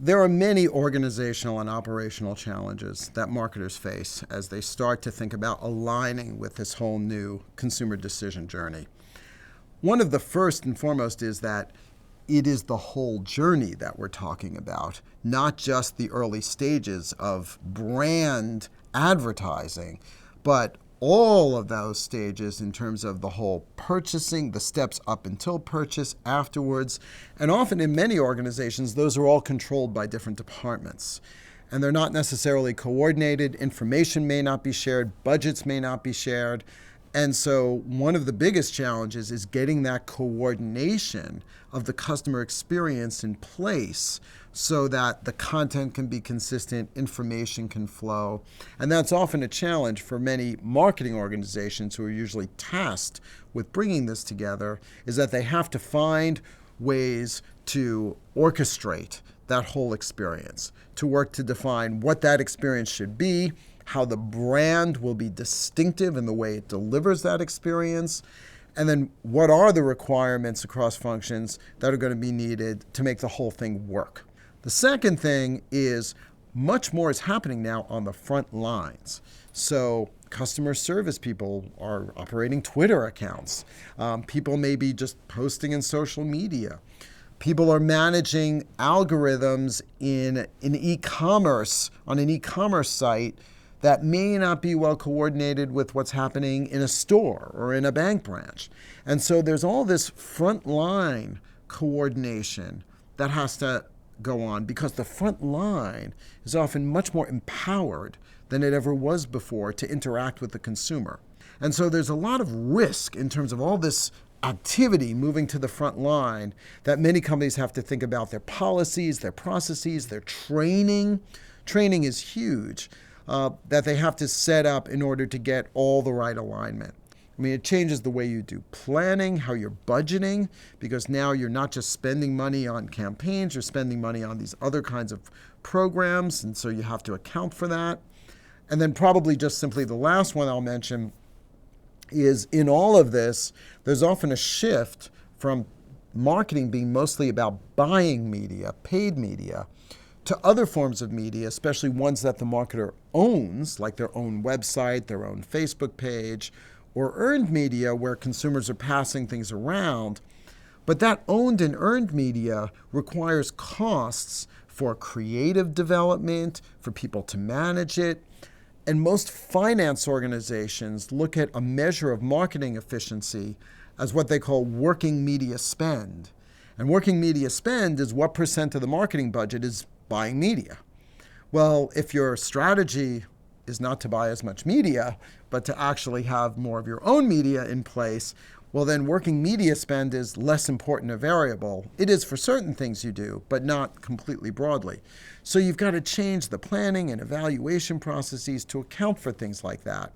There are many organizational and operational challenges that marketers face as they start to think about aligning with this whole new consumer decision journey. One of the first and foremost is that it is the whole journey that we're talking about, not just the early stages of brand advertising, but all of those stages in terms of the whole purchasing, the steps up until purchase, afterwards. And often in many organizations, those are all controlled by different departments. And they're not necessarily coordinated. Information may not be shared. Budgets may not be shared. And so one of the biggest challenges is getting that coordination of the customer experience in place so that the content can be consistent, information can flow. And that's often a challenge for many marketing organizations who are usually tasked with bringing this together, is that they have to find ways to orchestrate that whole experience, to work to define what that experience should be, how the brand will be distinctive in the way it delivers that experience, and then what are the requirements across functions that are going to be needed to make the whole thing work. The second thing is much more is happening now on the front lines. So customer service people are operating Twitter accounts. People may be just posting in social media. People are managing algorithms in e-commerce, on an e-commerce site that may not be well coordinated with what's happening in a store or in a bank branch. And so there's all this frontline coordination that has to go on because the front line is often much more empowered than it ever was before to interact with the consumer. And so there's a lot of risk in terms of all this activity moving to the front line that many companies have to think about their policies, their processes, their training. Training is huge. That they have to set up in order to get all the right alignment. I mean, it changes the way you do planning, how you're budgeting, because now you're not just spending money on campaigns, you're spending money on these other kinds of programs, and so you have to account for that. And then probably just simply the last one I'll mention is in all of this, there's often a shift from marketing being mostly about buying media, paid media, to other forms of media, especially ones that the marketer owns, like their own website, their own Facebook page, or earned media where consumers are passing things around. But that owned and earned media requires costs for creative development, for people to manage it. And most finance organizations look at a measure of marketing efficiency as what they call working media spend. And working media spend is what percent of the marketing budget is buying media. Well, if your strategy is not to buy as much media, but to actually have more of your own media in place, well then working media spend is less important a variable. It is for certain things you do, but not completely broadly. So you've got to change the planning and evaluation processes to account for things like that.